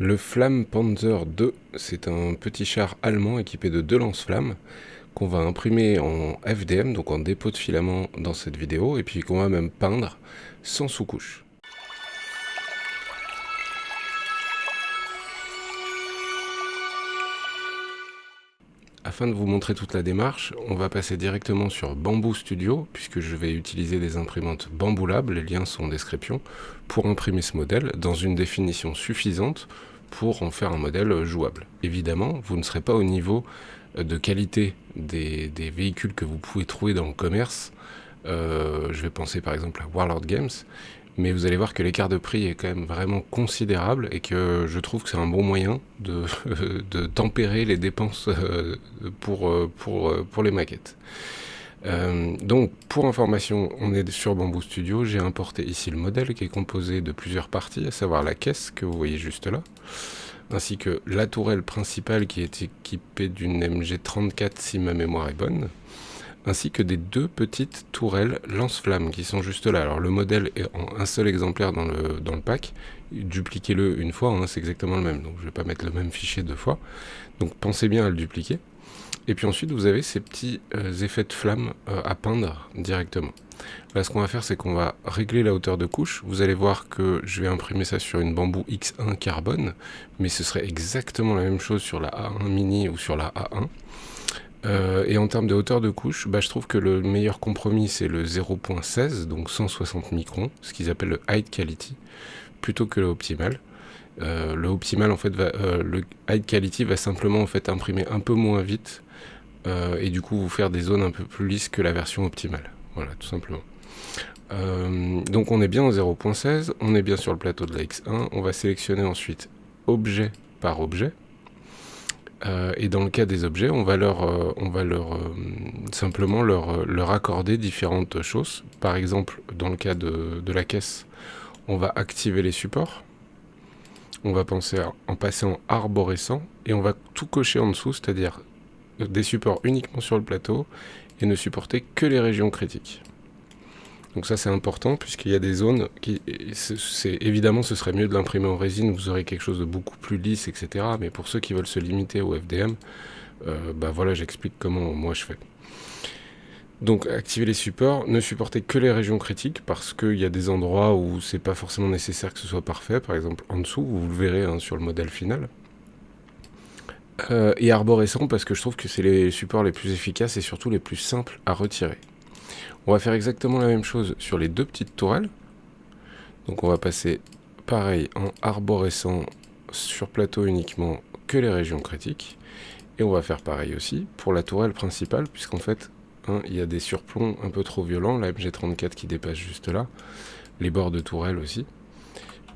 Le Flammpanzer II, c'est un petit char allemand équipé de 2 lance-flammes qu'on va imprimer en FDM, donc en dépôt de filament dans cette vidéo, et puis qu'on va même peindre sans sous-couche. Afin de vous montrer toute la démarche, on va passer directement sur Bamboo Studio, puisque je vais utiliser des imprimantes Bamboo Lab, les liens sont en description, pour imprimer ce modèle dans une définition suffisante pour en faire un modèle jouable. Évidemment, vous ne serez pas au niveau de qualité des véhicules que vous pouvez trouver dans le commerce. Je vais penser par exemple à Warlord Games, mais vous allez voir que l'écart de prix est quand même vraiment considérable et que je trouve que c'est un bon moyen de tempérer les dépenses pour les maquettes. Donc pour information, on est sur Bamboo Studio, j'ai importé ici le modèle qui est composé de plusieurs parties, à savoir la caisse que vous voyez juste là, ainsi que la tourelle principale qui est équipée d'une MG34 si ma mémoire est bonne, ainsi que des 2 petites tourelles lance-flammes qui sont juste là. Alors le modèle est en un seul exemplaire dans le pack, dupliquez-le une fois, hein, c'est exactement le même, donc je ne vais pas mettre le même fichier 2 fois, donc pensez bien à le dupliquer. Et puis ensuite vous avez ces petits effets de flamme à peindre directement. Là ce qu'on va faire, c'est qu'on va régler la hauteur de couche. Vous allez voir que je vais imprimer ça sur une Bamboo X1 carbone, mais ce serait exactement la même chose sur la A1 mini ou sur la A1. Et en termes de hauteur de couche, je trouve que le meilleur compromis c'est le 0.16, donc 160 microns, ce qu'ils appellent le High Quality, plutôt que le Optimal. Le Optimal, en fait, le High Quality va simplement en fait imprimer un peu moins vite et du coup vous faire des zones un peu plus lisses que la version optimale. Voilà, tout simplement. Donc on est bien en 0.16, on est bien sur le plateau de la X1, on va sélectionner ensuite objet par objet. Et dans le cas des objets, on va simplement leur accorder différentes choses. Par exemple, dans le cas de la caisse, on va activer les supports. On va penser à en passer en arborescent et on va tout cocher en dessous, c'est-à-dire des supports uniquement sur le plateau et ne supporter que les régions critiques. Donc ça c'est important puisqu'il y a des zones qui, évidemment ce serait mieux de l'imprimer en résine, vous aurez quelque chose de beaucoup plus lisse, etc. Mais pour ceux qui veulent se limiter au FDM, voilà, j'explique comment moi je fais. Donc activer les supports, ne supporter que les régions critiques parce qu'il y a des endroits où c'est pas forcément nécessaire que ce soit parfait, par exemple en dessous, vous le verrez hein, sur le modèle final. Et arborescent parce que je trouve que c'est les supports les plus efficaces et surtout les plus simples à retirer. On va faire exactement la même chose sur les 2 petites tourelles. Donc on va passer pareil en arborescent sur plateau uniquement que les régions critiques. Et on va faire pareil aussi pour la tourelle principale, puisqu'en fait, hein, il y a des surplombs un peu trop violents, la MG34 qui dépasse juste là, les bords de tourelle aussi.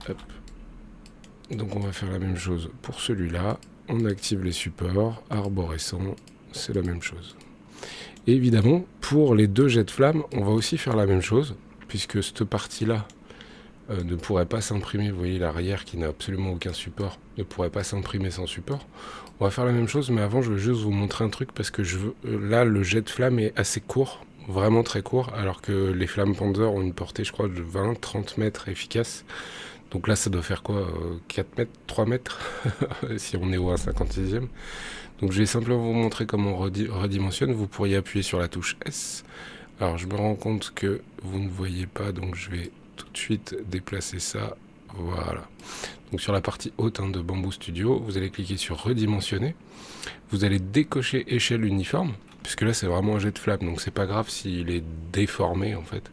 Hop. Donc on va faire la même chose pour celui-là. On active les supports, arborescent, c'est la même chose. Et évidemment, pour les 2 jets de flamme, on va aussi faire la même chose, puisque cette partie-là ne pourrait pas s'imprimer. Vous voyez, l'arrière qui n'a absolument aucun support ne pourrait pas s'imprimer sans support. On va faire la même chose, mais avant, je veux juste vous montrer un truc, parce que là, le jet de flamme est assez court, vraiment très court, alors que les Flammpanzer ont une portée, je crois, de 20-30 mètres efficace. Donc là, ça doit faire quoi 4 mètres, 3 mètres, si on est au 1,56e. Donc je vais simplement vous montrer comment on redimensionne. Vous pourriez appuyer sur la touche S. Alors je me rends compte que vous ne voyez pas, donc je vais tout de suite déplacer ça. Voilà. Donc sur la partie haute de Bamboo Studio, vous allez cliquer sur redimensionner. Vous allez décocher échelle uniforme, puisque là c'est vraiment un jet de flamme, donc c'est pas grave s'il est déformé en fait.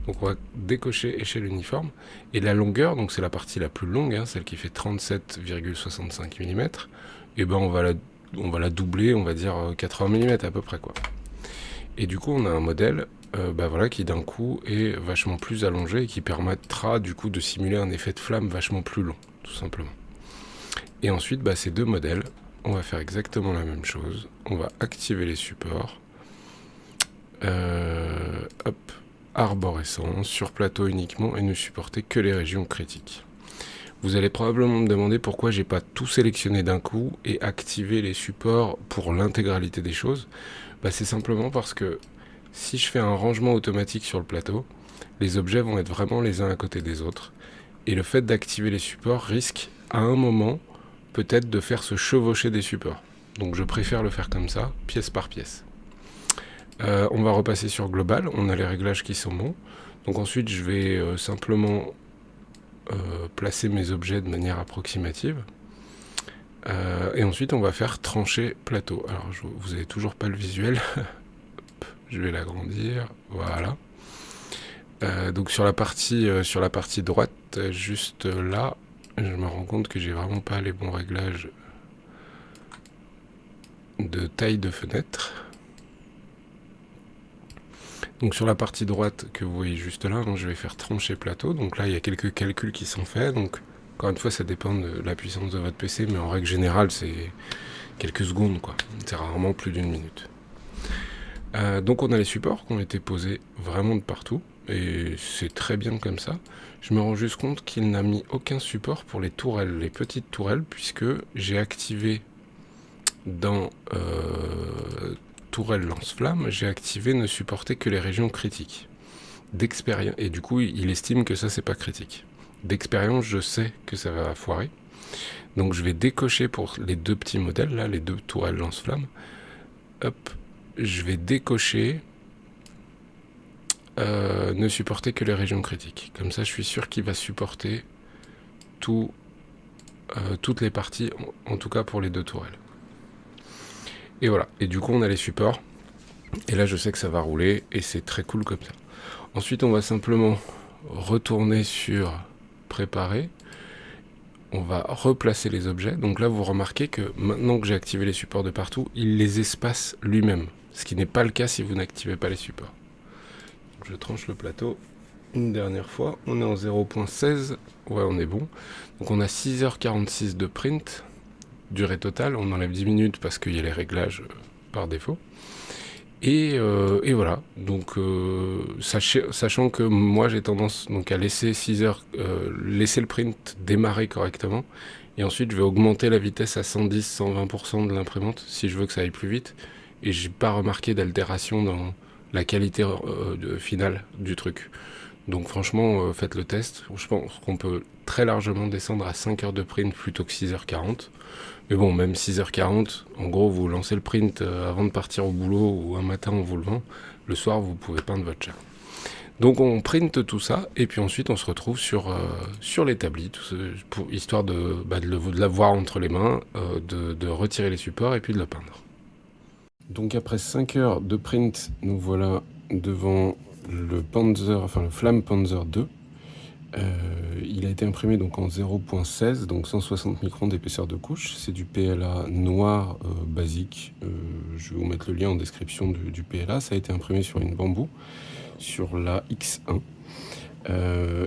Donc on va décocher échelle uniforme. Et la longueur, donc c'est la partie la plus longue, hein, celle qui fait 37,65 mm, et ben on va la doubler, on va dire 80 mm à peu près quoi. Et du coup on a un modèle voilà, qui d'un coup est vachement plus allongé et qui permettra du coup de simuler un effet de flamme vachement plus long, tout simplement. Et ensuite ces 2 modèles, on va faire exactement la même chose. On va activer les supports. Hop, arborescent, sur plateau uniquement et ne supporter que les régions critiques. Vous allez probablement me demander pourquoi j'ai pas tout sélectionné d'un coup et activé les supports pour l'intégralité des choses. C'est simplement parce que si je fais un rangement automatique sur le plateau, les objets vont être vraiment les uns à côté des autres. Et le fait d'activer les supports risque à un moment peut-être de faire se chevaucher des supports. Donc je préfère le faire comme ça, pièce par pièce. On va repasser sur global, on a les réglages qui sont bons. Donc ensuite je vais simplement placer mes objets de manière approximative. Et ensuite on va faire trancher plateau. Alors vous n'avez toujours pas le visuel. Je vais l'agrandir, voilà. Donc sur la partie droite, juste là, je me rends compte que j'ai vraiment pas les bons réglages de taille de fenêtre. Donc sur la partie droite que vous voyez juste là, je vais faire trancher plateau. Donc là il y a quelques calculs qui sont faits. Donc encore une fois ça dépend de la puissance de votre PC, mais en règle générale c'est quelques secondes quoi. C'est rarement plus d'une minute. Donc on a les supports qui ont été posés vraiment de partout. Et c'est très bien comme ça. Je me rends juste compte qu'il n'a mis aucun support pour les tourelles, les petites tourelles, puisque j'ai activé dans tourelle lance-flamme, j'ai activé ne supporter que les régions critiques. D'expérience, et du coup, il estime que ça, c'est pas critique. D'expérience, je sais que ça va foirer. Donc je vais décocher pour les deux petits modèles, là, les deux tourelles lance-flamme. Hop, je vais décocher ne supporter que les régions critiques. Comme ça, je suis sûr qu'il va supporter toutes les parties, en tout cas pour les deux tourelles. Et voilà. Et du coup, on a les supports. Et là, je sais que ça va rouler et c'est très cool comme ça. Ensuite, on va simplement retourner sur préparer. On va replacer les objets. Donc là, vous remarquez que maintenant que j'ai activé les supports de partout, il les espace lui-même. Ce qui n'est pas le cas si vous n'activez pas les supports. Je tranche le plateau une dernière fois. On est en 0.16. Ouais, on est bon. Donc on a 6h46 de print. Durée totale. On enlève 10 minutes parce qu'il y a les réglages par défaut. Et voilà. Donc sachant que moi j'ai tendance donc à laisser 6 heures, laisser le print démarrer correctement. Et ensuite je vais augmenter la vitesse à 110-120% de l'imprimante si je veux que ça aille plus vite. Et j'ai pas remarqué d'altération dans la qualité finale du truc. Donc franchement, faites le test. Je pense qu'on peut très largement descendre à 5 heures de print plutôt que 6h40. Mais bon, même 6h40, en gros, vous lancez le print avant de partir au boulot ou un matin en vous levant. Le soir, vous pouvez peindre votre chat. Donc on print tout ça et puis ensuite on se retrouve sur l'établi, histoire de l'avoir entre les mains, de retirer les supports et puis de le peindre. Donc après 5 heures de print, nous voilà devant le Flam Panzer 2. Il a été imprimé donc en 0.16, donc 160 microns d'épaisseur de couche. C'est du PLA noir basique. Je vais vous mettre le lien en description du PLA. Ça a été imprimé sur une bambou, sur la X1.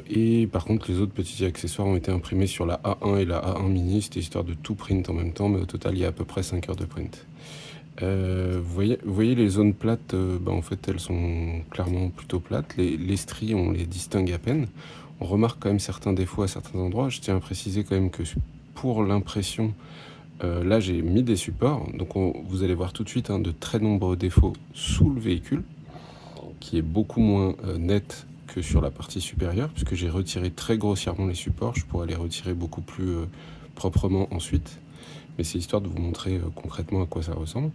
Et par contre, les autres petits accessoires ont été imprimés sur la A1 et la A1 mini. C'était histoire de tout print en même temps, mais au total, il y a à peu près 5 heures de print. Vous voyez les zones plates, en fait elles sont clairement plutôt plates. Les stries, on les distingue à peine. On remarque quand même certains défauts à certains endroits. Je tiens à préciser quand même que pour l'impression, là j'ai mis des supports. Donc vous allez voir tout de suite de très nombreux défauts sous le véhicule, qui est beaucoup moins net que sur la partie supérieure, puisque j'ai retiré très grossièrement les supports. Je pourrais les retirer beaucoup plus proprement ensuite. Mais c'est histoire de vous montrer concrètement à quoi ça ressemble.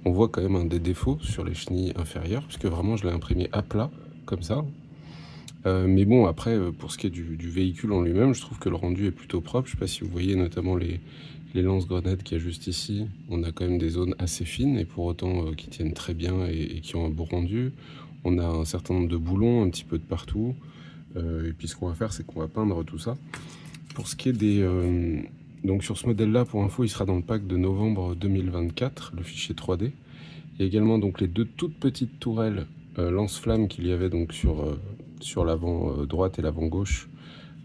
On voit quand même des défauts sur les chenilles inférieures, puisque vraiment je l'ai imprimé à plat, comme ça. Mais bon, après, pour ce qui est du véhicule en lui-même, je trouve que le rendu est plutôt propre. Je ne sais pas si vous voyez notamment les lance-grenades qu'il y a juste ici. On a quand même des zones assez fines, et pour autant qui tiennent très bien et qui ont un beau rendu. On a un certain nombre de boulons, un petit peu de partout. Et puis ce qu'on va faire, c'est qu'on va peindre tout ça. Pour ce qui est des... Donc sur ce modèle-là, pour info, il sera dans le pack de novembre 2024, le fichier 3D. Il y a également donc les deux toutes petites tourelles lance-flammes qu'il y avait donc sur l'avant droite et l'avant gauche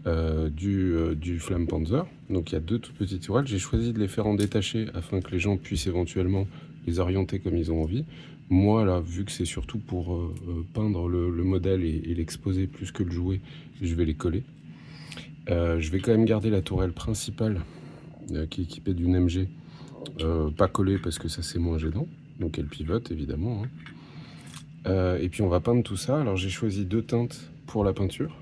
du Flam Panzer. Donc il y a deux toutes petites tourelles. J'ai choisi de les faire en détaché afin que les gens puissent éventuellement les orienter comme ils ont envie. Moi, là, vu que c'est surtout pour peindre le modèle et l'exposer plus que le jouer, je vais les coller. Je vais quand même garder la tourelle principale qui est équipée d'une MG, pas collée parce que ça c'est moins gênant, donc elle pivote évidemment. Et puis on va peindre tout ça. Alors j'ai choisi deux teintes pour la peinture,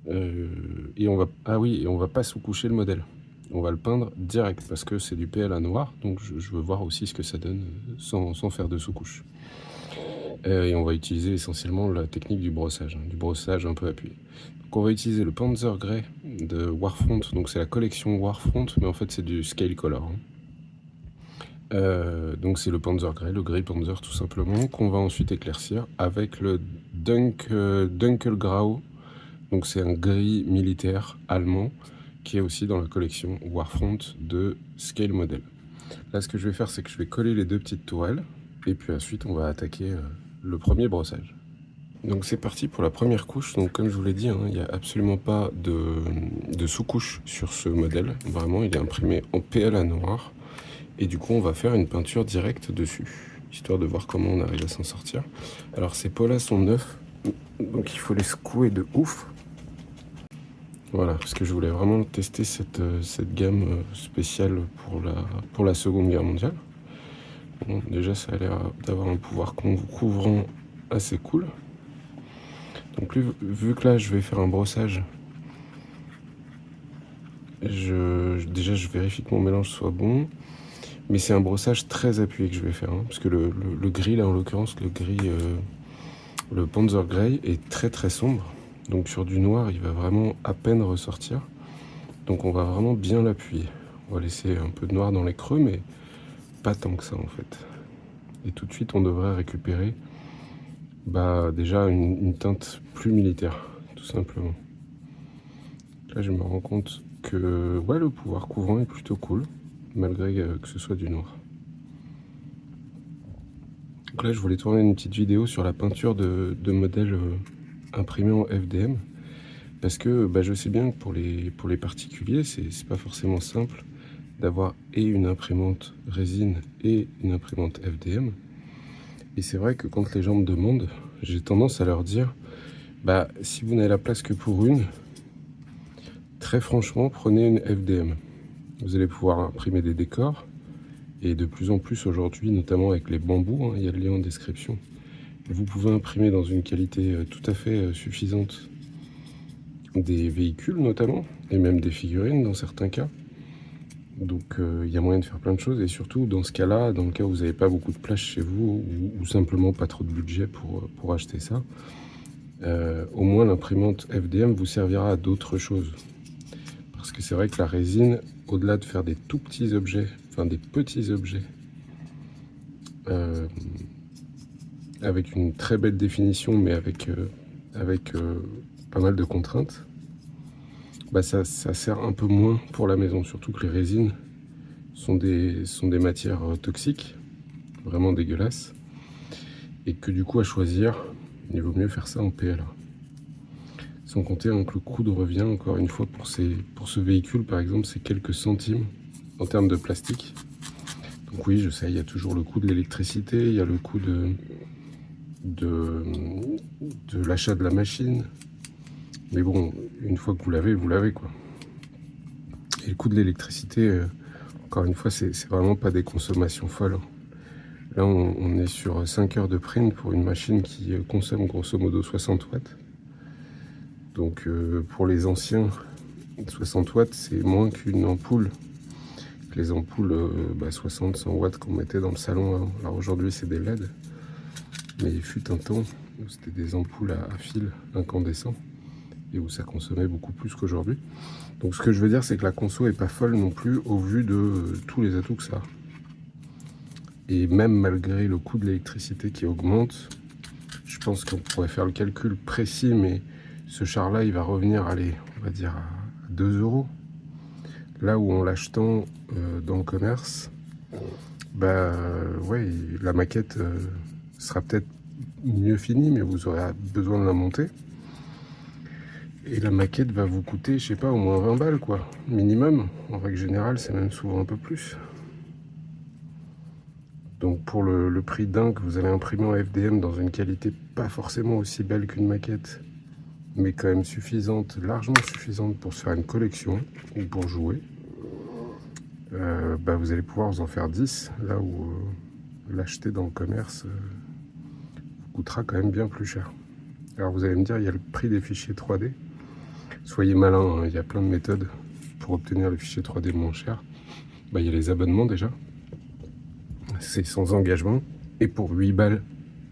et on va pas sous-coucher le modèle. on va le peindre direct parce que c'est du PLA noir, donc je veux voir aussi ce que ça donne sans faire de sous-couche. Et on va utiliser essentiellement la technique du brossage un peu appuyé. Donc on va utiliser le Panzer Grey de Warfront, donc c'est la collection Warfront, mais en fait c'est du Scale Color. Donc c'est le Panzer Grey, le Grey Panzer tout simplement, qu'on va ensuite éclaircir avec le Dunkelgrau. Donc c'est un gris militaire allemand qui est aussi dans la collection Warfront de Scale Model. Là ce que je vais faire, c'est que je vais coller les deux petites tourelles et puis ensuite on va attaquer le premier brossage. Donc c'est parti pour la première couche. Donc comme je vous l'ai dit, il n'y a absolument pas de sous-couche sur ce modèle. Vraiment, il est imprimé en PLA noir. Et du coup, on va faire une peinture directe dessus, histoire de voir comment on arrive à s'en sortir. Alors ces pots-là sont neufs, donc il faut les secouer de ouf. Voilà, parce que je voulais vraiment tester cette gamme spéciale pour la Seconde Guerre mondiale. Bon, déjà, ça a l'air d'avoir un pouvoir couvrant assez cool. Donc vu que là, je vais faire un brossage, déjà, je vérifie que mon mélange soit bon. Mais c'est un brossage très appuyé que je vais faire, parce que le gris, là, en l'occurrence, le Panzer Grey est très très sombre. Donc sur du noir, il va vraiment à peine ressortir. Donc on va vraiment bien l'appuyer. On va laisser un peu de noir dans les creux, mais pas tant que ça en fait. Et tout de suite, on devrait récupérer déjà une teinte plus militaire, tout simplement. Là, je me rends compte que le pouvoir couvrant est plutôt cool, malgré que ce soit du noir. Donc là, je voulais tourner une petite vidéo sur la peinture de modèles imprimés en FDM. Parce que je sais bien que pour les particuliers, c'est pas forcément simple d'avoir et une imprimante résine et une imprimante FDM. Et c'est vrai que quand les gens me demandent, j'ai tendance à leur dire, si vous n'avez la place que pour une, très franchement, prenez une FDM. Vous allez pouvoir imprimer des décors. Et de plus en plus aujourd'hui, notamment avec les bambous, il y a le lien en description. Vous pouvez imprimer dans une qualité tout à fait suffisante des véhicules notamment, et même des figurines dans certains cas. Donc il y a moyen de faire plein de choses, et surtout dans ce cas-là, dans le cas où vous n'avez pas beaucoup de place chez vous, ou simplement pas trop de budget pour acheter ça, au moins l'imprimante FDM vous servira à d'autres choses. Parce que c'est vrai que la résine, au-delà de faire des tout petits objets, enfin des petits objets, avec une très belle définition, mais avec pas mal de contraintes, ça sert un peu moins pour la maison, surtout que les résines sont des matières toxiques, vraiment dégueulasses, et que du coup à choisir, il vaut mieux faire ça en PLA. Sans compter que le coût de revient, encore une fois, pour ce véhicule par exemple, c'est quelques centimes en termes de plastique. Donc oui, je sais, il y a toujours le coût de l'électricité, il y a le coût de l'achat de la machine. Mais bon, une fois que vous l'avez quoi. Et le coût de l'électricité, encore une fois, c'est vraiment pas des consommations folles. Là, on est sur 5 heures de print pour une machine qui consomme grosso modo 60 watts. Donc pour les anciens, 60 watts, c'est moins qu'une ampoule. Les ampoules 60-100 watts qu'on mettait dans le salon avant. Alors aujourd'hui, c'est des LED. Mais il fut un temps où c'était des ampoules à fil incandescent et où ça consommait beaucoup plus qu'aujourd'hui. Donc ce que je veux dire, c'est que la conso est pas folle non plus au vu de tous les atouts que ça a. Et même malgré le coût de l'électricité qui augmente, je pense qu'on pourrait faire le calcul précis, mais ce char-là, il va revenir, allez, on va dire à 2 euros. Là où en l'achetant dans le commerce, la maquette sera peut-être mieux finie, mais vous aurez besoin de la monter. Et la maquette va vous coûter, je sais pas, au moins 20 balles, quoi, minimum. En règle générale, c'est même souvent un peu plus. Donc pour le prix d'un que vous allez imprimer en FDM dans une qualité pas forcément aussi belle qu'une maquette, mais quand même suffisante, largement suffisante pour se faire une collection ou pour jouer, vous allez pouvoir vous en faire 10, là où l'acheter dans le commerce vous coûtera quand même bien plus cher. Alors vous allez me dire, il y a le prix des fichiers 3D. Soyez malin, il y a plein de méthodes pour obtenir les fichiers 3D moins chers, il y a les abonnements déjà. C'est sans engagement. Et pour 8 balles,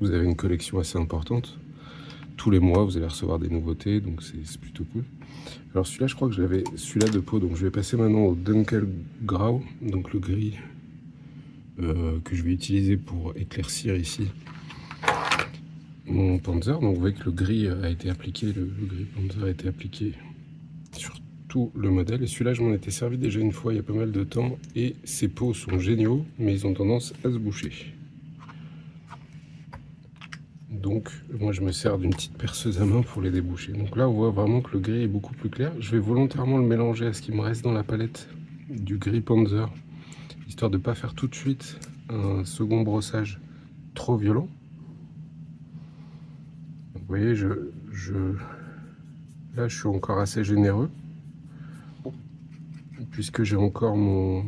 vous avez une collection assez importante. Tous les mois, vous allez recevoir des nouveautés, donc c'est plutôt cool. Alors celui-là, je crois que j'avais celui-là de peau, donc je vais passer maintenant au Dunkelgrau, donc le gris que je vais utiliser pour éclaircir ici mon Panzer. Donc vous voyez que le gris a été appliqué, le gris Panzer a été appliqué sur tout le modèle. Et celui-là, je m'en étais servi déjà une fois il y a pas mal de temps, et ces peaux sont géniaux, mais ils ont tendance à se boucher. Donc moi je me sers d'une petite perceuse à main pour les déboucher. Donc là on voit vraiment que le gris est beaucoup plus clair. Je vais volontairement le mélanger à ce qui me reste dans la palette du gris Panzer, histoire de ne pas faire tout de suite un second brossage trop violent. Vous voyez, là je suis encore assez généreux, puisque j'ai encore mon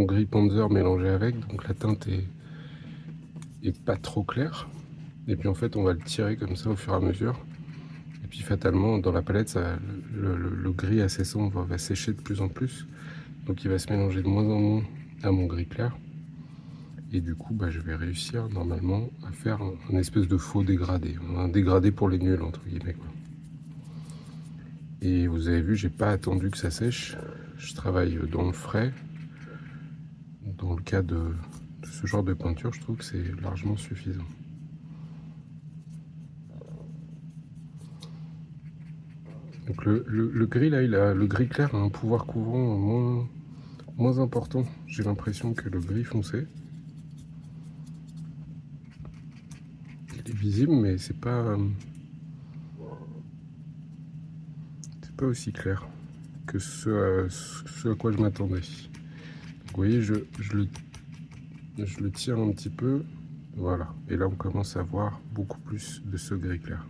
gris Panzer mélangé avec, donc la teinte est pas trop claire. Et puis en fait on va le tirer comme ça au fur et à mesure. Et puis fatalement dans la palette, le gris assez sombre va sécher de plus en plus. Donc il va se mélanger de moins en moins à mon gris clair. Et du coup je vais réussir normalement à faire un espèce de faux dégradé. Un dégradé pour les nuls entre guillemets, quoi. Et vous avez vu, j'ai pas attendu que ça sèche. Je travaille dans le frais. Dans le cas de ce genre de peinture, je trouve que c'est largement suffisant. Donc le gris là, le gris clair a un pouvoir couvrant moins important, j'ai l'impression, que le gris foncé. Il est visible, mais c'est pas aussi clair que ce à quoi je m'attendais. Vous voyez, je le tire un petit peu, voilà, et là on commence à voir beaucoup plus de ce gris clair.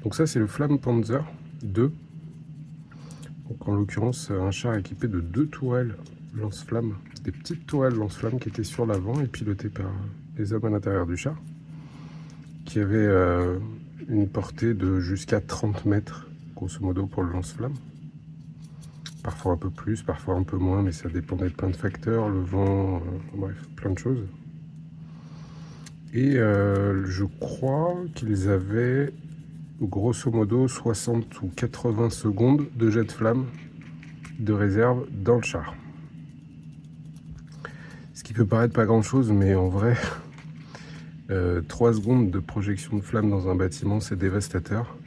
Donc ça c'est le Flamme Panzer 2. Donc en l'occurrence un char équipé de 2 tourelles lance-flammes, des petites tourelles lance-flammes qui étaient sur l'avant et pilotées par les hommes à l'intérieur du char, qui avaient une portée de jusqu'à 30 mètres grosso modo pour le lance-flamme. Parfois un peu plus, parfois un peu moins, mais ça dépendait de plein de facteurs, le vent, bref, plein de choses. Et je crois qu'ils avaient grosso modo 60 ou 80 secondes de jet de flamme de réserve dans le char. Ce qui peut paraître pas grand chose, mais en vrai 3 secondes de projection de flamme dans un bâtiment, c'est dévastateur.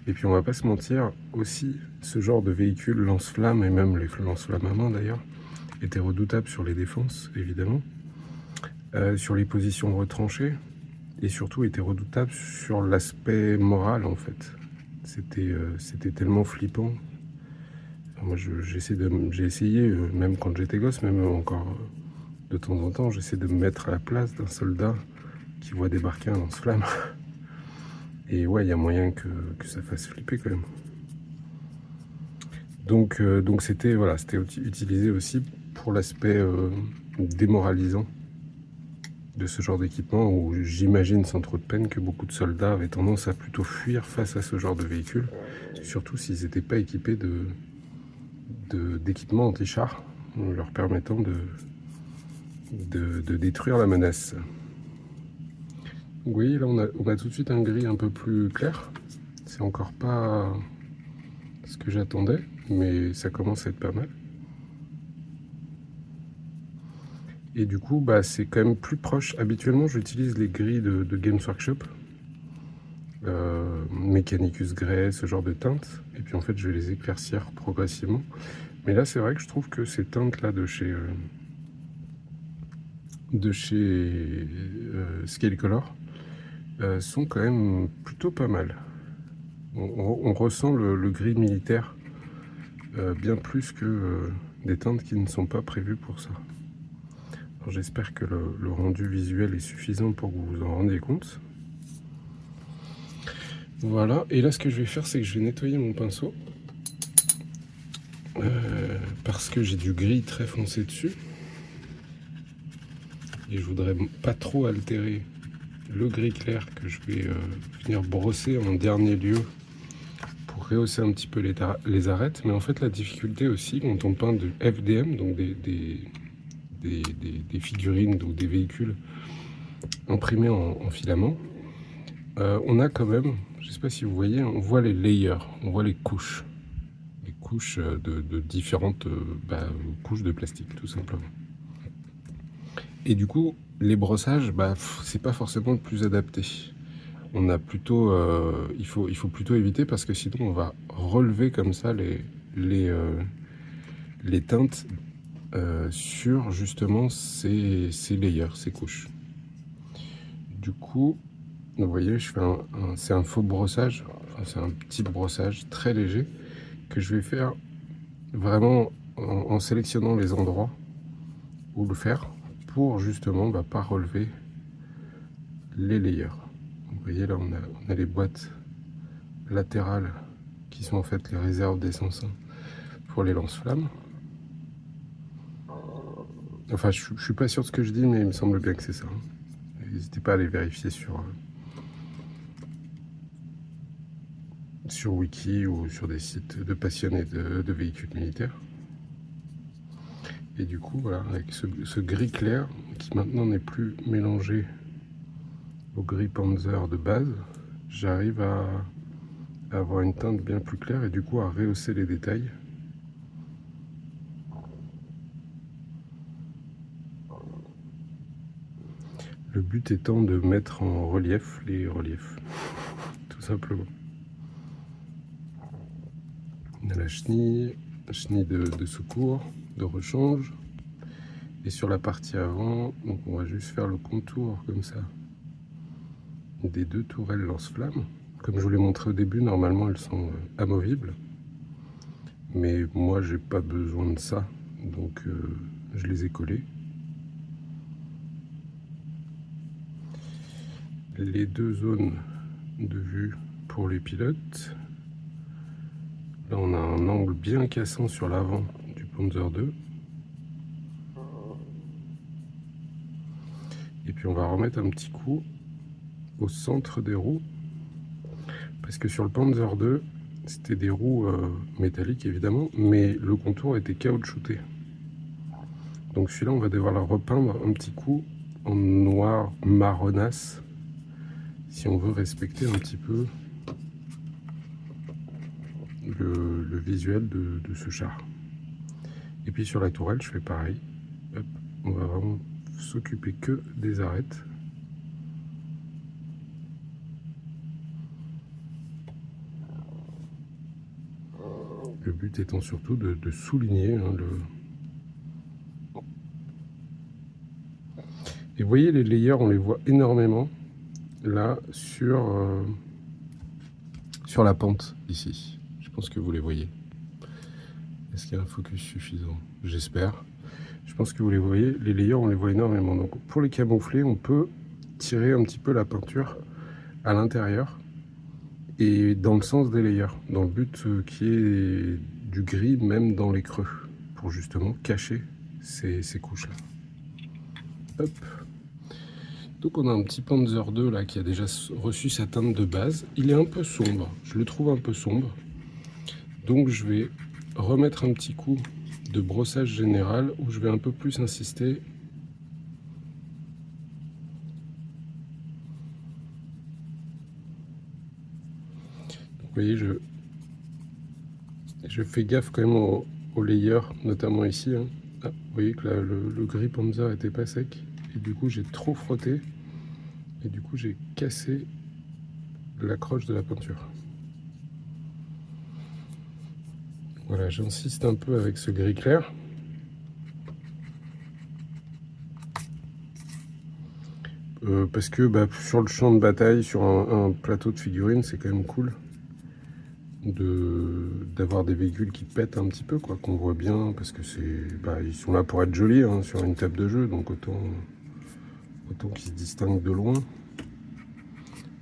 Et puis on va pas se mentir, aussi ce genre de véhicule lance-flamme, et même les lance-flammes à main d'ailleurs, était redoutable sur les défenses évidemment, sur les positions retranchées, et surtout était redoutable sur l'aspect moral en fait. C'était tellement flippant. Enfin, moi j'ai essayé, même quand j'étais gosse, même encore de temps en temps, j'essaie de me mettre à la place d'un soldat qui voit débarquer un lance-flamme. Et ouais, il y a moyen que ça fasse flipper quand même. Donc c'était utilisé aussi pour l'aspect démoralisant de ce genre d'équipement, où j'imagine sans trop de peine que beaucoup de soldats avaient tendance à plutôt fuir face à ce genre de véhicule, surtout s'ils n'étaient pas équipés d'équipements anti-char leur permettant de détruire la menace. Vous voyez, là on a tout de suite un gris un peu plus clair. C'est encore pas ce que j'attendais, mais ça commence à être pas mal. Et du coup, c'est quand même plus proche. Habituellement, j'utilise les gris de Games Workshop, Mechanicus Grey, ce genre de teintes. Et puis en fait, je vais les éclaircir progressivement. Mais là, c'est vrai que je trouve que ces teintes-là de chez Scale Color sont quand même plutôt pas mal. On ressent le gris militaire bien plus que des teintes qui ne sont pas prévues pour ça. J'espère que le rendu visuel est suffisant pour que vous vous en rendiez compte. Voilà, et là ce que je vais faire, c'est que je vais nettoyer mon pinceau. Parce que j'ai du gris très foncé dessus. Et je voudrais pas trop altérer le gris clair que je vais venir brosser en dernier lieu pour rehausser un petit peu les arêtes. Mais en fait, la difficulté aussi, quand on peint de FDM, donc des figurines, donc des véhicules imprimés en filament, on a quand même, je ne sais pas si vous voyez, on voit les layers, on voit les couches de différentes couches de plastique, tout simplement. Et du coup, les brossages, c'est pas forcément le plus adapté. On a plutôt, il faut plutôt éviter parce que sinon on va relever comme ça les teintes sur justement ces layers, ces couches. Du coup, vous voyez, je fais c'est un faux brossage, enfin, c'est un petit brossage très léger que je vais faire vraiment en sélectionnant les endroits où le faire pour justement pas relever les layers. Vous voyez là, on a les boîtes latérales qui sont en fait les réserves d'essence pour les lance-flammes. Enfin, je suis pas sûr de ce que je dis, mais il me semble bien que c'est ça. N'hésitez pas à aller vérifier sur Wiki ou sur des sites de passionnés de véhicules militaires. Et du coup, voilà, avec ce gris clair qui maintenant n'est plus mélangé au gris Panzer de base, j'arrive à avoir une teinte bien plus claire et du coup à rehausser les détails. Le but étant de mettre en relief les reliefs, tout simplement. On a la chenille de secours, de rechange. Et sur la partie avant, donc on va juste faire le contour comme ça des deux tourelles lance-flammes. Comme je vous l'ai montré au début, normalement elles sont amovibles. Mais moi j'ai pas besoin de ça, donc je les ai collées. Les deux zones de vue pour les pilotes. Là on a un angle bien cassant sur l'avant du Panzer II. Et puis on va remettre un petit coup au centre des roues. Parce que sur le Panzer II, c'était des roues métalliques évidemment, mais le contour était caoutchouté. Donc celui-là on va devoir la repeindre un petit coup en noir marronasse si on veut respecter un petit peu le visuel de ce char. Et puis sur la tourelle, je fais pareil. Hop, on va vraiment s'occuper que des arêtes. Le but étant surtout de souligner Et vous voyez, les layers, on les voit énormément là sur la pente ici. Je pense que vous les voyez. Est-ce qu'il y a un focus suffisant? J'espère. Je pense que vous les voyez. Les layers, on les voit énormément. Donc pour les camoufler, on peut tirer un petit peu la peinture à l'intérieur et dans le sens des layers, dans le but qu'il y ait du gris même dans les creux pour justement cacher ces couches-là. Hop. Donc on a un petit Panzer II là qui a déjà reçu sa teinte de base. Il est un peu sombre, je le trouve un peu sombre. Donc je vais remettre un petit coup de brossage général où je vais un peu plus insister. Donc, vous voyez, je fais gaffe quand même aux layers, notamment ici. Hein. Ah, vous voyez que là, le gris Panzer était pas sec. Et du coup j'ai trop frotté. Et du coup j'ai cassé l'accroche de la peinture. Voilà, j'insiste un peu avec ce gris clair. Parce que sur le champ de bataille, sur un plateau de figurines, c'est quand même cool d'avoir des véhicules qui pètent un petit peu, quoi, qu'on voit bien, parce que ils sont là pour être jolis hein, sur une table de jeu, donc autant qu'ils se distinguent de loin.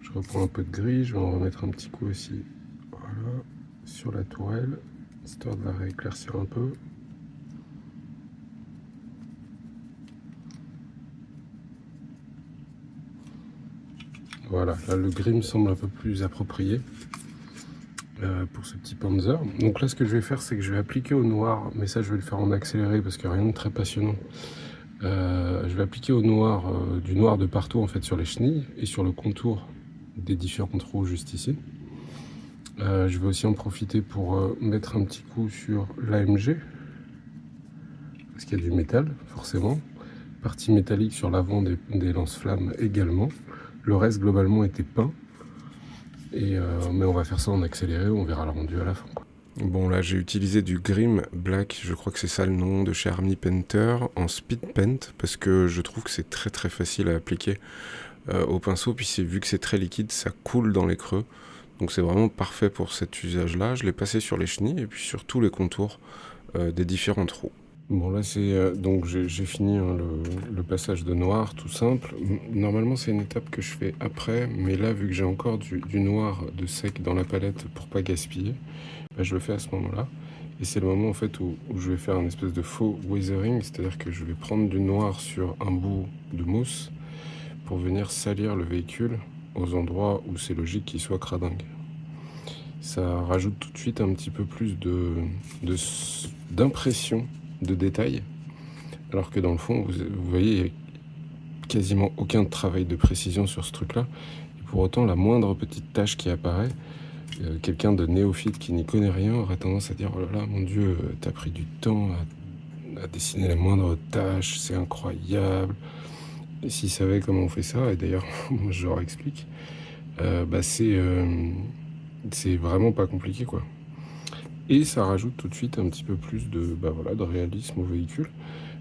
Je reprends un peu de gris, je vais en remettre un petit coup aussi, voilà, sur la tourelle, histoire de la rééclaircir un peu. Voilà, là le gris me semble un peu plus approprié pour ce petit Panzer. Donc là ce que je vais faire, c'est que je vais appliquer au noir, mais ça je vais le faire en accéléré parce qu'il n'y a rien de très passionnant. Je vais appliquer au noir du noir de partout en fait sur les chenilles et sur le contour des différents trous juste ici. Je vais aussi en profiter pour mettre un petit coup sur l'AMG parce qu'il y a du métal forcément. Partie métallique sur l'avant des lance-flammes également. Le reste globalement était peint. Mais on va faire ça en accéléré, on verra le rendu à la fin, quoi. Bon là j'ai utilisé du Grim Black, je crois que c'est ça le nom, de chez Army Painter, en speed paint, parce que je trouve que c'est très très facile à appliquer au pinceau, puis vu que c'est très liquide, ça coule dans les creux. Donc c'est vraiment parfait pour cet usage-là. Je l'ai passé sur les chenilles et puis sur tous les contours des différents trous. Bon là c'est donc j'ai fini hein, le passage de noir tout simple. Normalement c'est une étape que je fais après, mais là vu que j'ai encore du noir de sec dans la palette pour pas gaspiller, bah, je le fais à ce moment-là. Et c'est le moment en fait où je vais faire un espèce de faux weathering, c'est-à-dire que je vais prendre du noir sur un bout de mousse pour venir salir le véhicule aux endroits où c'est logique qu'il soit cradingue. Ça rajoute tout de suite un petit peu plus d'impression de détails, alors que dans le fond, vous voyez, il n'y a quasiment aucun travail de précision sur ce truc-là. Et pour autant, la moindre petite tache qui apparaît, quelqu'un de néophyte qui n'y connaît rien aurait tendance à dire « Oh là là, mon Dieu, t'as pris du temps à dessiner la moindre tâche, c'est incroyable !» Et s'ils savaient comment on fait ça, et d'ailleurs, moi je leur explique, c'est vraiment pas compliqué, quoi. Et ça rajoute tout de suite un petit peu plus de réalisme au véhicule.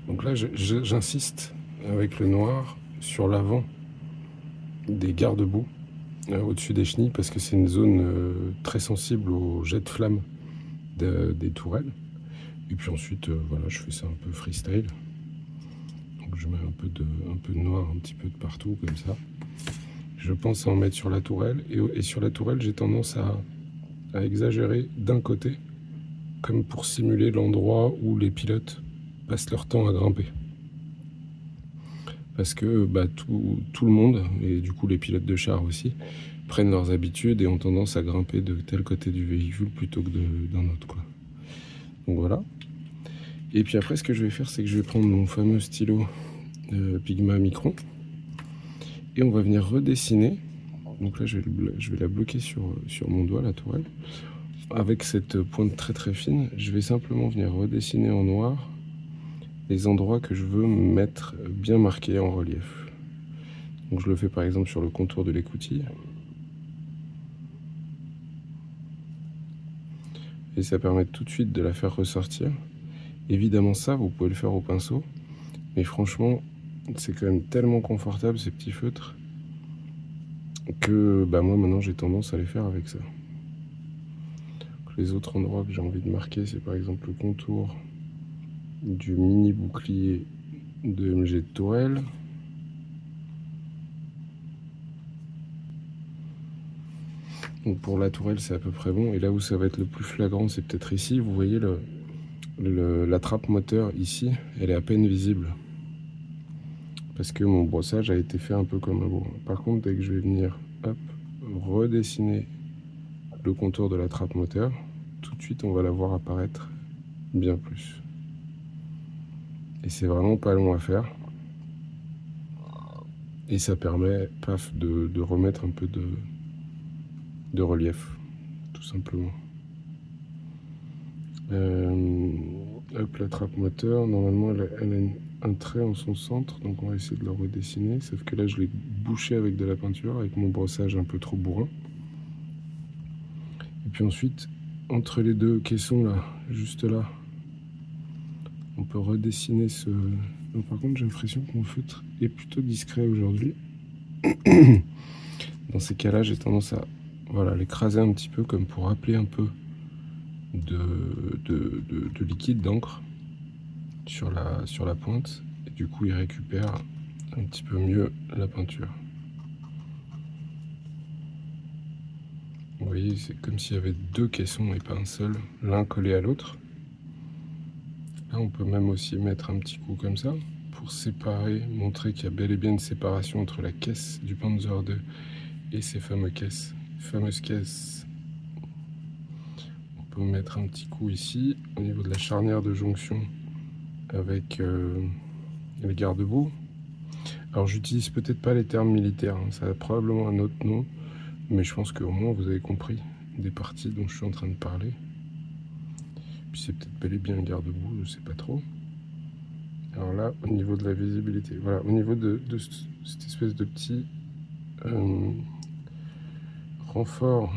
Donc là, j'insiste avec le noir sur l'avant des garde-boue, au-dessus des chenilles, parce que c'est une zone très sensible aux jets de flammes des tourelles. Et puis ensuite, voilà, je fais ça un peu freestyle. Donc je mets un peu de noir un petit peu de partout, comme ça. Je pense à en mettre sur la tourelle. Et sur la tourelle, j'ai tendance à exagérer d'un côté, comme pour simuler l'endroit où les pilotes passent leur temps à grimper. Parce que tout le monde, et du coup les pilotes de char aussi, prennent leurs habitudes et ont tendance à grimper de tel côté du véhicule plutôt que d'un autre, quoi. Donc voilà. Et puis après, ce que je vais faire, c'est que je vais prendre mon fameux stylo Pigma Micron et on va venir redessiner. Donc là, je vais la bloquer sur mon doigt, la tourelle. Avec cette pointe très très fine, je vais simplement venir redessiner en noir les endroits que je veux mettre bien marqués en relief. Donc je le fais par exemple sur le contour de l'écoutille. Et ça permet tout de suite de la faire ressortir. Évidemment ça, vous pouvez le faire au pinceau. Mais franchement, c'est quand même tellement confortable ces petits feutres que moi maintenant j'ai tendance à les faire avec ça. Donc, les autres endroits que j'ai envie de marquer, c'est par exemple le contour du mini bouclier de MG de tourelle. Donc pour la tourelle c'est à peu près bon, et là où ça va être le plus flagrant c'est peut-être ici. Vous voyez la trappe moteur ici, elle est à peine visible parce que mon brossage a été fait un peu comme un bourrin. Par contre, dès que je vais venir redessiner le contour de la trappe moteur, tout de suite on va la voir apparaître bien plus. Et c'est vraiment pas long à faire. Et ça permet, paf, de remettre un peu de relief, tout simplement. Hop, la trappe moteur, normalement elle a un trait en son centre, donc on va essayer de le redessiner, sauf que là je l'ai bouché avec de la peinture, avec mon brossage un peu trop bourrin. Et puis ensuite, entre les deux caissons là, juste là, on peut redessiner ce... Donc, par contre j'ai l'impression que mon feutre est plutôt discret aujourd'hui. Dans ces cas-là, j'ai tendance à l'écraser un petit peu comme pour rappeler un peu de liquide d'encre sur la pointe, et du coup il récupère un petit peu mieux la peinture. Vous voyez, c'est comme s'il y avait deux caissons et pas un seul, l'un collé à l'autre. Là on peut même aussi mettre un petit coup comme ça pour séparer, montrer qu'il y a bel et bien une séparation entre la caisse du Panzer II et ces fameuses caisses. On peut mettre un petit coup ici, au niveau de la charnière de jonction avec les garde-boue. Alors j'utilise peut-être pas les termes militaires, hein, ça a probablement un autre nom, mais je pense qu'au moins vous avez compris des parties dont je suis en train de parler. Puis c'est peut-être bel et bien un garde-boue, je sais pas trop. Alors là, au niveau de la visibilité, voilà, au niveau de cette espèce de petit renfort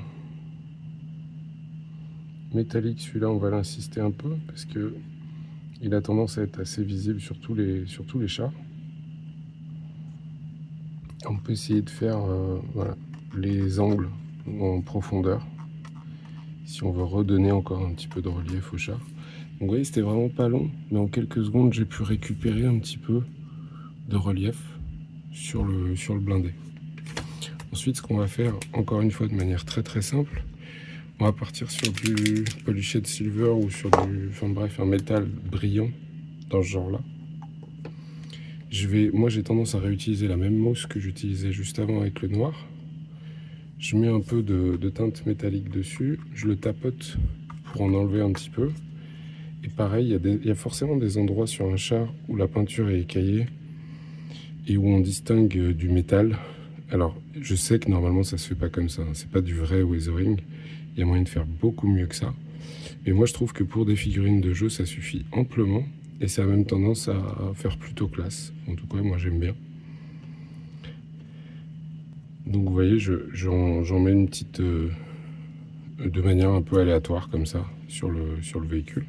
métallique, celui-là on va l'insister un peu parce que il a tendance à être assez visible sur tous les chars. On peut essayer de faire voilà, les angles en profondeur si on veut redonner encore un petit peu de relief au char. Donc vous voyez, c'était vraiment pas long, mais en quelques secondes j'ai pu récupérer un petit peu de relief sur le blindé. Ensuite, ce qu'on va faire, encore une fois de manière très très simple, on va partir sur du polished silver ou sur un métal brillant dans ce genre-là. Moi j'ai tendance à réutiliser la même mousse que j'utilisais juste avant avec le noir. Je mets un peu de teinte métallique dessus, je le tapote pour en enlever un petit peu. Et pareil, il y a forcément des endroits sur un char où la peinture est écaillée et où on distingue du métal. Alors, je sais que normalement ça se fait pas comme ça, hein. C'est pas du vrai weathering. Il y a moyen de faire beaucoup mieux que ça. Mais moi je trouve que pour des figurines de jeu, ça suffit amplement. Et ça a même tendance à faire plutôt classe. En tout cas, moi j'aime bien. Donc vous voyez, j'en mets une petite de manière un peu aléatoire comme ça sur le véhicule.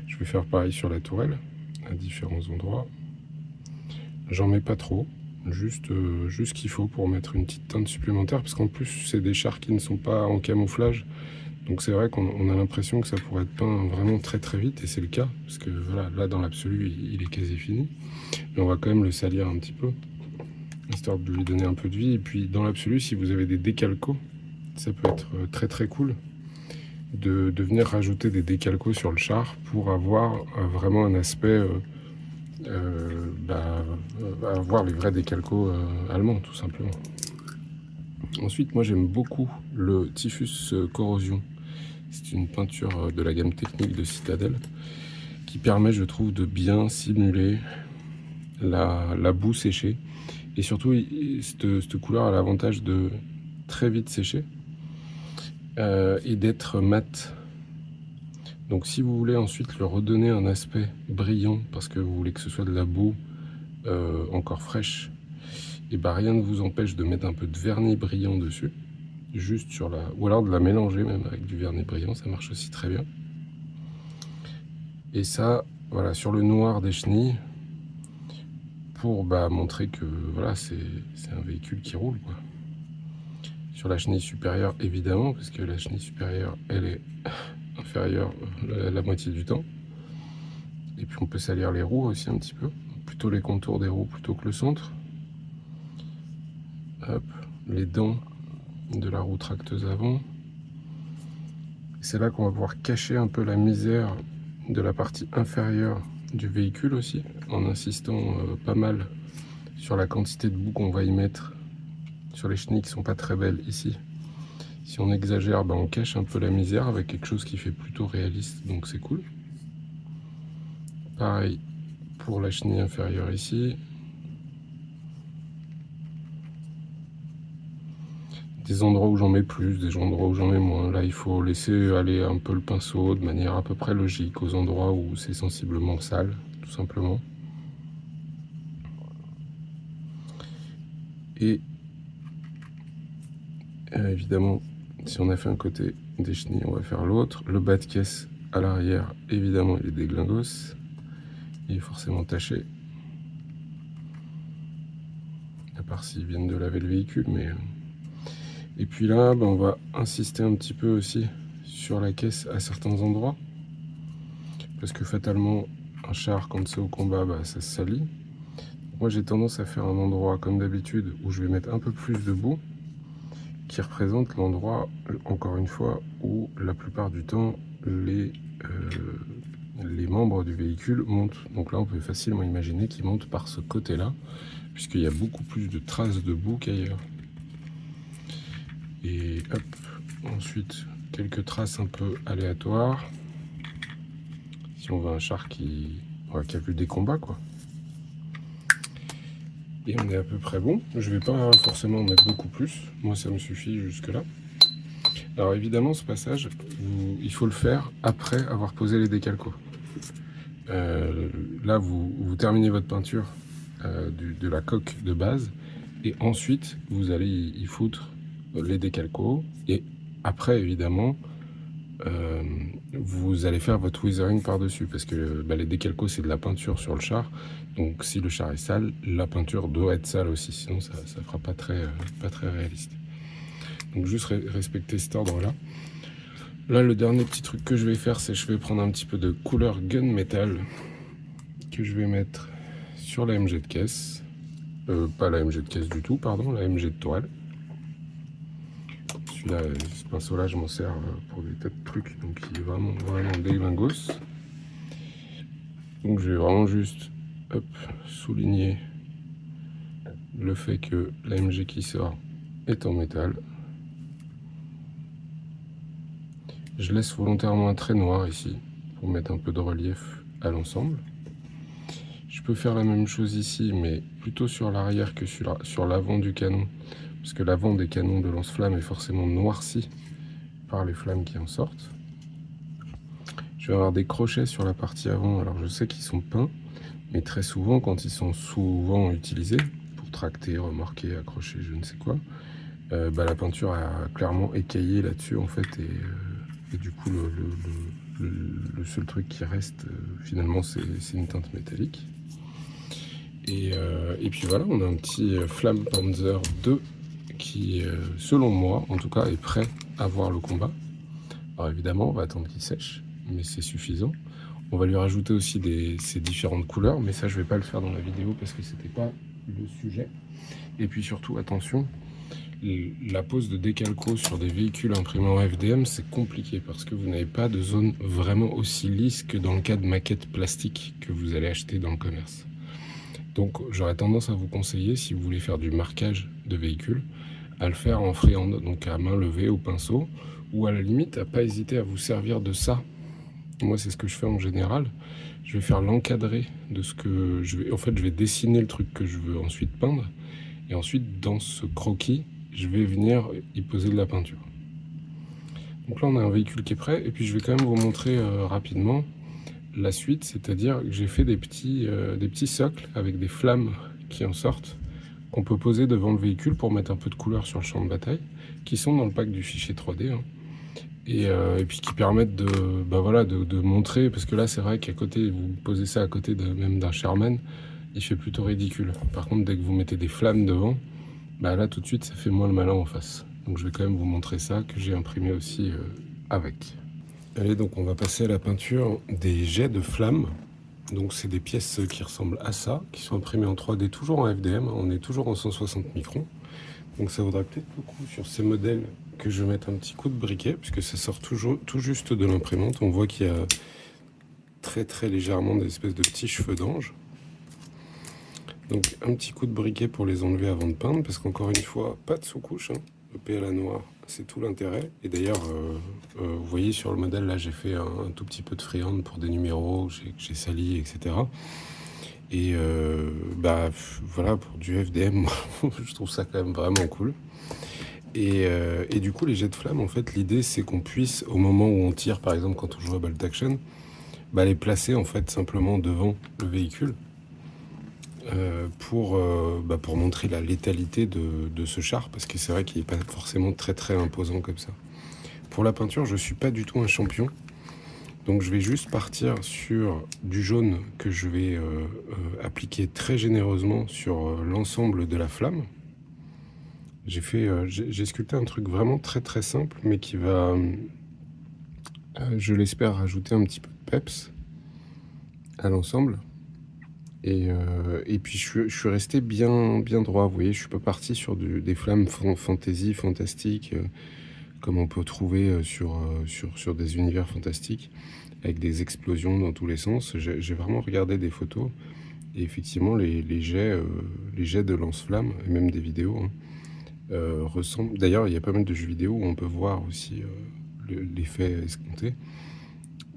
Je vais faire pareil sur la tourelle à différents endroits. J'en mets pas trop, juste ce qu'il faut pour mettre une petite teinte supplémentaire, parce qu'en plus c'est des chars qui ne sont pas en camouflage. Donc c'est vrai qu'on a l'impression que ça pourrait être peint vraiment très très vite, et c'est le cas, parce que voilà, là dans l'absolu il est quasi fini. Mais on va quand même le salir un petit peu, histoire de lui donner un peu de vie. Et puis dans l'absolu, si vous avez des décalcos, ça peut être très très cool de venir rajouter des décalcos sur le char pour avoir vraiment un aspect, avoir les vrais décalcos allemands tout simplement. Ensuite, moi j'aime beaucoup le Typhus Corrosion. C'est une peinture de la gamme technique de Citadel qui permet, je trouve, de bien simuler la boue séchée. Et surtout, cette couleur a l'avantage de très vite sécher et d'être mat. Donc si vous voulez ensuite leur redonner un aspect brillant, parce que vous voulez que ce soit de la boue encore fraîche, et bah rien ne vous empêche de mettre un peu de vernis brillant dessus, juste sur ou alors de la mélanger même avec du vernis brillant, ça marche aussi très bien. Et ça, voilà, sur le noir des chenilles, pour montrer que voilà, c'est un véhicule qui roule, quoi. Sur la chenille supérieure, évidemment, parce que la chenille supérieure, elle est inférieure la moitié du temps. Et puis on peut salir les roues aussi un petit peu, plutôt les contours des roues plutôt que le centre. Hop, les dents de la roue tracteuse avant. C'est là qu'on va pouvoir cacher un peu la misère de la partie inférieure du véhicule aussi, en insistant pas mal sur la quantité de boue qu'on va y mettre sur les chenilles qui sont pas très belles ici. Si on exagère, on cache un peu la misère avec quelque chose qui fait plutôt réaliste, donc c'est cool. Pareil pour la chenille inférieure ici. Des endroits où j'en mets plus, des endroits où j'en mets moins. Là, il faut laisser aller un peu le pinceau de manière à peu près logique aux endroits où c'est sensiblement sale, tout simplement. Et évidemment, si on a fait un côté des chenilles, on va faire l'autre. Le bas de caisse à l'arrière, évidemment, il est déglingos. Il est forcément taché. À part s'ils viennent de laver le véhicule, mais... Et puis là, on va insister un petit peu aussi sur la caisse à certains endroits. Parce que fatalement, un char, quand c'est au combat, ça se salit. Moi, j'ai tendance à faire un endroit, comme d'habitude, où je vais mettre un peu plus de boue, qui représente l'endroit, encore une fois, où la plupart du temps, les membres du véhicule montent. Donc là, on peut facilement imaginer qu'ils montent par ce côté-là, puisqu'il y a beaucoup plus de traces de boue qu'ailleurs. Et hop, ensuite quelques traces un peu aléatoires. Si on veut un char qui a vu des combats, quoi. Et on est à peu près bon. Je vais pas forcément en mettre beaucoup plus. Moi, ça me suffit jusque là. Alors évidemment, ce passage, il faut le faire après avoir posé les décalcos. Là, vous terminez votre peinture de la coque de base, et ensuite, vous allez y foutre les décalcos, et après, évidemment, vous allez faire votre weathering par-dessus, parce que les décalcos, c'est de la peinture sur le char, donc si le char est sale, la peinture doit être sale aussi, sinon ça fera pas très réaliste. Donc juste respecter cet ordre-là. Là, le dernier petit truc que je vais faire, c'est je vais prendre un petit peu de couleur gunmetal que je vais mettre sur la MG de caisse. Pas la MG de caisse du tout, pardon, la MG de toile. Celui-là, ce pinceau-là, je m'en sers pour des tas de trucs, donc il est vraiment déglingos. Donc je vais vraiment juste souligner le fait que la MG qui sort est en métal. Je laisse volontairement un trait noir ici pour mettre un peu de relief à l'ensemble. Je peux faire la même chose ici, mais plutôt sur l'arrière que sur l'avant du canon, parce que l'avant des canons de lance-flammes est forcément noirci par les flammes qui en sortent. Je vais avoir des crochets sur la partie avant. Alors je sais qu'ils sont peints, mais très souvent, quand ils sont souvent utilisés pour tracter, remorquer, accrocher, je ne sais quoi, la peinture a clairement écaillé là-dessus en fait, et du coup le seul truc qui reste finalement c'est une teinte métallique. Et puis voilà, on a un petit Flampanzer 2 qui, selon moi, en tout cas, est prêt à voir le combat. Alors évidemment, on va attendre qu'il sèche, mais c'est suffisant. On va lui rajouter aussi ces différentes couleurs, mais ça, je vais pas le faire dans la vidéo parce que c'était pas le sujet. Et puis surtout, attention, la pose de décalco sur des véhicules imprimés en FDM, c'est compliqué parce que vous n'avez pas de zone vraiment aussi lisse que dans le cas de maquettes plastiques que vous allez acheter dans le commerce. Donc j'aurais tendance à vous conseiller, si vous voulez faire du marquage de véhicule, à le faire en freehand, donc à main levée au pinceau, ou à la limite à pas hésiter à vous servir de ça. Moi c'est ce que je fais en général. Je vais faire l'encadré de ce que je vais... En fait je vais dessiner le truc que je veux ensuite peindre, et ensuite dans ce croquis, je vais venir y poser de la peinture. Donc là on a un véhicule qui est prêt, et puis je vais quand même vous montrer rapidement la suite, c'est-à-dire que j'ai fait des petits socles avec des flammes qui en sortent, qu'on peut poser devant le véhicule pour mettre un peu de couleur sur le champ de bataille, qui sont dans le pack du fichier 3D, hein. Et puis qui permettent de montrer, parce que là c'est vrai qu'à côté, vous posez ça à côté même d'un Sherman, il fait plutôt ridicule. Par contre, dès que vous mettez des flammes devant, là tout de suite ça fait moins le malin en face. Donc je vais quand même vous montrer ça, que j'ai imprimé aussi avec. Allez, donc on va passer à la peinture des jets de flammes. Donc c'est des pièces qui ressemblent à ça, qui sont imprimées en 3D, toujours en FDM, on est toujours en 160 microns. Donc ça vaudrait peut-être le coup sur ces modèles que je mette un petit coup de briquet, puisque ça sort tout juste de l'imprimante. On voit qu'il y a très légèrement des espèces de petits cheveux d'ange. Donc un petit coup de briquet pour les enlever avant de peindre, parce qu'encore une fois, pas de sous-couche, hein. Le PL à noir, c'est tout l'intérêt. Et d'ailleurs, vous voyez sur le modèle, là, j'ai fait un tout petit peu de freehand pour des numéros que j'ai sali, etc. Et voilà, pour du FDM, je trouve ça quand même vraiment cool. Et du coup, les jets de flammes, en fait, l'idée, c'est qu'on puisse, au moment où on tire, par exemple, quand on joue à Bolt Action, les placer, en fait, simplement devant le véhicule. Pour montrer la létalité de ce char, parce que c'est vrai qu'il n'est pas forcément très imposant comme ça. Pour la peinture, je suis pas du tout un champion, donc je vais juste partir sur du jaune que je vais appliquer très généreusement sur l'ensemble de la flamme. J'ai sculpté un truc vraiment très simple, mais qui va, je l'espère, rajouter un petit peu de peps à l'ensemble. Et puis je suis resté bien droit, vous voyez, je suis pas parti sur des flammes fantastiques, comme on peut trouver sur des univers fantastiques, avec des explosions dans tous les sens. J'ai vraiment regardé des photos, et effectivement les jets de lance-flammes, et même des vidéos, hein, ressemble. D'ailleurs, il y a pas mal de jeux vidéo où on peut voir aussi l'effet escompté.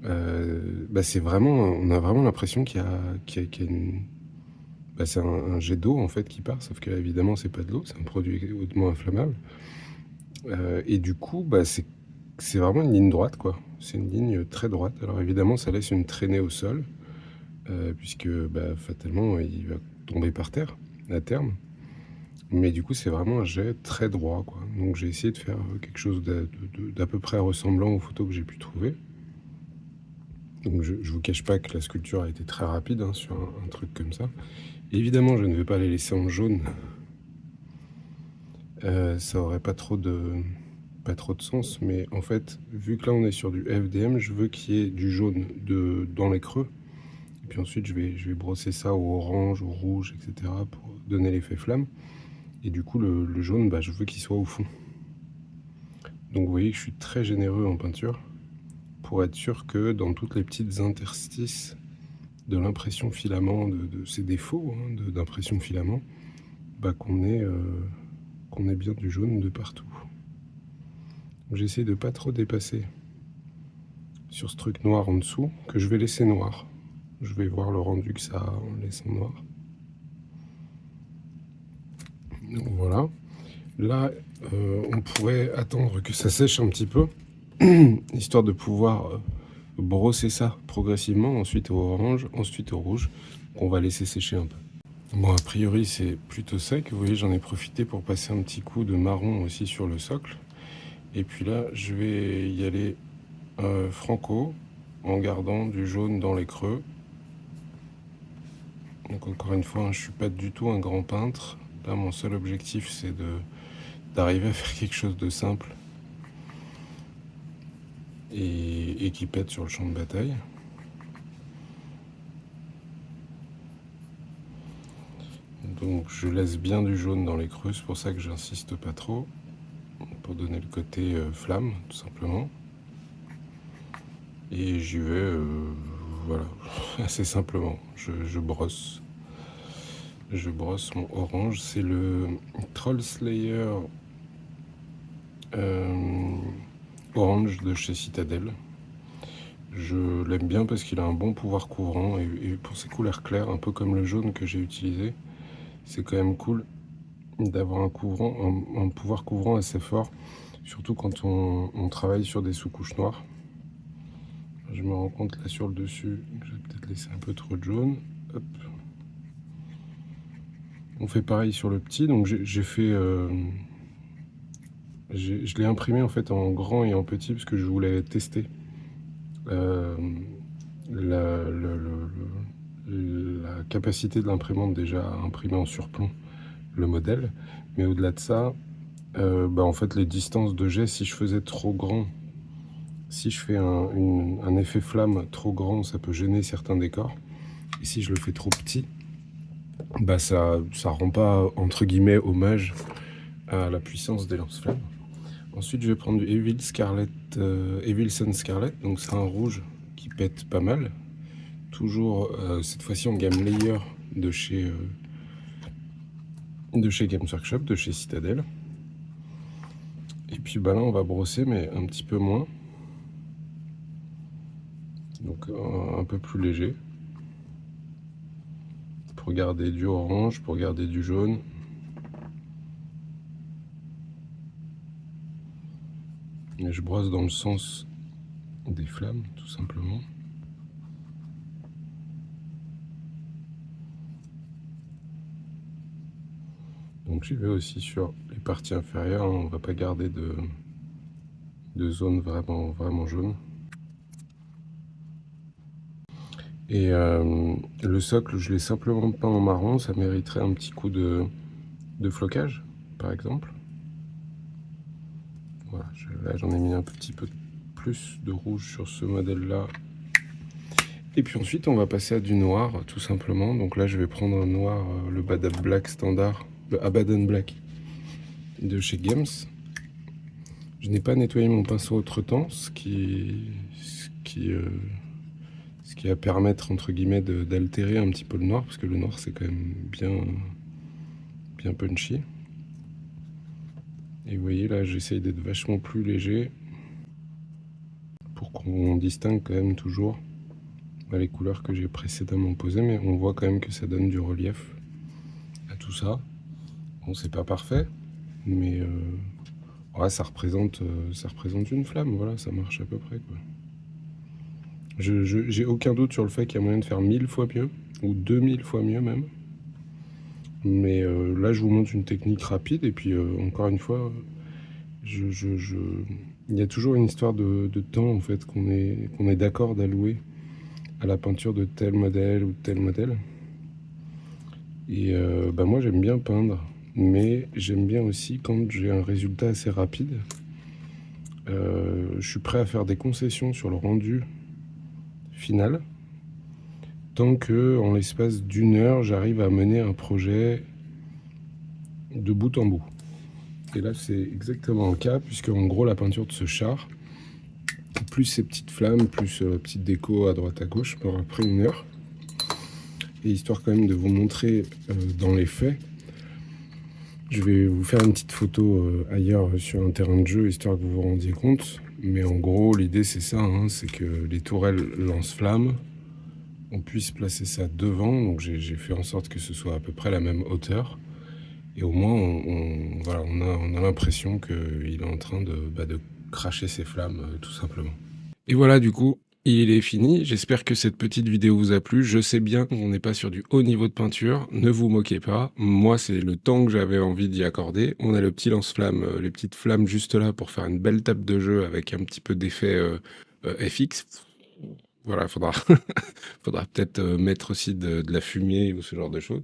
Bah, c'est vraiment, on a vraiment l'impression qu'il y a une... Bah, c'est un jet d'eau en fait qui part, sauf que là, évidemment, c'est pas de l'eau, c'est un produit hautement inflammable. Et du coup, bah, c'est vraiment une ligne droite, quoi. C'est une ligne très droite. Alors évidemment, ça laisse une traînée au sol, puisque bah, fatalement, il va tomber par terre à terme. Mais du coup, c'est vraiment un jet très droit, quoi. Donc j'ai essayé de faire quelque chose d'à peu près ressemblant aux photos que j'ai pu trouver. Donc je vous cache pas que la sculpture a été très rapide hein, sur un truc comme ça. Évidemment, je ne vais pas les laisser en jaune. Ça aurait pas trop de sens, mais en fait, vu que là on est sur du FDM, je veux qu'il y ait du jaune dans les creux. Et puis ensuite, je vais brosser ça au orange, au rouge, etc. pour donner l'effet flamme. Et du coup, le jaune, bah, je veux qu'il soit au fond. Donc vous voyez que je suis très généreux en peinture pour être sûr que dans toutes les petites interstices de l'impression filament, de ces défauts hein, d'impression filament, bah, qu'on ait bien du jaune de partout. J'essaie de pas trop dépasser sur ce truc noir en dessous, que je vais laisser noir. Je vais voir le rendu que ça a en le laissant noir. Donc voilà. Là, on pourrait attendre que ça sèche un petit peu, histoire de pouvoir brosser ça progressivement, ensuite au orange, ensuite au rouge, qu'on va laisser sécher un peu. Bon, a priori, c'est plutôt sec. Vous voyez, j'en ai profité pour passer un petit coup de marron aussi sur le socle. Et puis là, je vais y aller franco, en gardant du jaune dans les creux. Donc encore une fois, hein, je suis pas du tout un grand peintre. Là, mon seul objectif, c'est d'arriver à faire quelque chose de simple et qui pète sur le champ de bataille. Donc je laisse bien du jaune dans les creux, c'est pour ça que j'insiste pas trop, pour donner le côté flamme, tout simplement. Et j'y vais, voilà, assez simplement. Je brosse. Je brosse mon orange. C'est le Troll Slayer orange de chez Citadel. Je l'aime bien parce qu'il a un bon pouvoir couvrant et pour ses couleurs claires, un peu comme le jaune que j'ai utilisé, c'est quand même cool d'avoir un pouvoir couvrant assez fort, surtout quand on travaille sur des sous-couches noires. Je me rends compte là sur le dessus que j'ai peut-être laissé un peu trop de jaune. Hop. On fait pareil sur le petit, donc j'ai fait... je l'ai imprimé en fait en grand et en petit parce que je voulais tester la capacité de l'imprimante déjà à imprimer en surplomb le modèle. Mais au-delà de ça, bah en fait les distances de jet, si je faisais trop grand, si je fais un effet flamme trop grand, ça peut gêner certains décors. Et si je le fais trop petit, bah ça rend pas entre guillemets hommage à la puissance des lance-flammes. Ensuite, je vais prendre du Evil Sun Scarlet, donc c'est un rouge qui pète pas mal. Toujours, cette fois-ci en gamme layer de chez Games Workshop, de chez Citadel. Et puis bah là, on va brosser, mais un petit peu moins. Donc un peu plus léger. Pour garder du orange, pour garder du jaune. Et je brosse dans le sens des flammes, tout simplement. Donc j'y vais aussi sur les parties inférieures, on va pas garder de zone vraiment jaune. Et le socle, je l'ai simplement peint en marron, ça mériterait un petit coup de flocage, par exemple. Voilà, là j'en ai mis un petit peu plus de rouge sur ce modèle-là. Et puis ensuite, on va passer à du noir, tout simplement. Donc là, je vais prendre un noir, le Abaddon Black standard, le Abaddon Black de chez Games. Je n'ai pas nettoyé mon pinceau autre-temps, ce qui va permettre, entre guillemets, d'altérer un petit peu le noir, parce que le noir, c'est quand même bien punchy. Et vous voyez là, j'essaye d'être vachement plus léger pour qu'on distingue quand même toujours les couleurs que j'ai précédemment posées, mais on voit quand même que ça donne du relief à tout ça. Bon, c'est pas parfait, mais ouais, ça représente une flamme, voilà, ça marche à peu près, quoi. J'ai aucun doute sur le fait qu'il y a moyen de faire 1000 fois mieux, ou 2000 fois mieux même. Mais là, je vous montre une technique rapide, et puis encore une fois, il y a toujours une histoire de temps, en fait, qu'on est d'accord d'allouer à la peinture de tel modèle ou de tel modèle. Et bah moi, j'aime bien peindre, mais j'aime bien aussi quand j'ai un résultat assez rapide. Je suis prêt à faire des concessions sur le rendu final, tant que, en l'espace d'une heure, j'arrive à mener un projet de bout en bout. Et là, c'est exactement le cas, puisque en gros, la peinture de ce char, plus ces petites flammes, plus petite déco à droite à gauche, m'aura pris une heure. Et histoire quand même de vous montrer dans les faits, je vais vous faire une petite photo ailleurs sur un terrain de jeu, histoire que vous vous rendiez compte. Mais en gros, l'idée c'est ça, hein, c'est que les tourelles lance-flammes, on puisse placer ça devant. Donc j'ai fait en sorte que ce soit à peu près la même hauteur. Et au moins, voilà, on a l'impression qu'il est en train de cracher ses flammes, tout simplement. Et voilà, du coup, il est fini. J'espère que cette petite vidéo vous a plu. Je sais bien qu'on n'est pas sur du haut niveau de peinture. Ne vous moquez pas. Moi, c'est le temps que j'avais envie d'y accorder. On a le petit lance-flamme, les petites flammes juste là pour faire une belle table de jeu avec un petit peu d'effet FX. Voilà, faudra peut-être mettre aussi de la fumée ou ce genre de choses.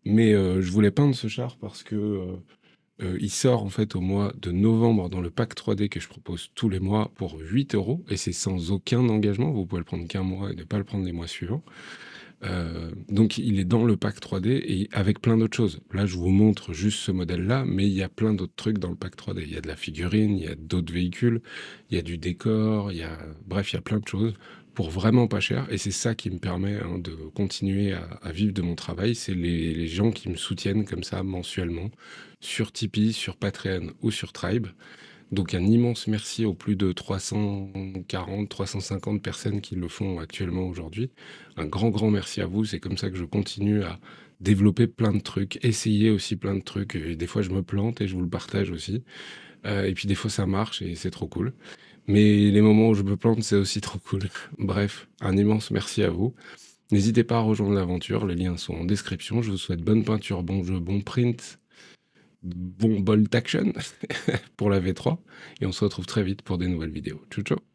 Mais je voulais peindre ce char parce que il sort en fait au mois de novembre dans le pack 3D que je propose tous les mois pour 8 € et c'est sans aucun engagement. Vous pouvez le prendre qu'un mois et ne pas le prendre les mois suivants. Donc il est dans le pack 3D et avec plein d'autres choses. Là, je vous montre juste ce modèle-là, mais il y a plein d'autres trucs dans le pack 3D. Il y a de la figurine, il y a d'autres véhicules, il y a du décor, bref, il y a plein de choses pour vraiment pas cher. Et c'est ça qui me permet de continuer à vivre de mon travail. C'est les gens qui me soutiennent comme ça mensuellement sur Tipeee, sur Patreon ou sur Tribe. Donc un immense merci aux plus de 340, 350 personnes qui le font actuellement aujourd'hui. Un grand merci à vous, c'est comme ça que je continue à développer plein de trucs, essayer aussi plein de trucs. Et des fois je me plante et je vous le partage aussi. Et puis des fois ça marche et c'est trop cool. Mais les moments où je me plante, c'est aussi trop cool. Bref, un immense merci à vous. N'hésitez pas à rejoindre l'aventure, les liens sont en description. Je vous souhaite bonne peinture, bon jeu, bon print, bon bolt action pour la V3 et on se retrouve très vite pour des nouvelles vidéos. Ciao ciao.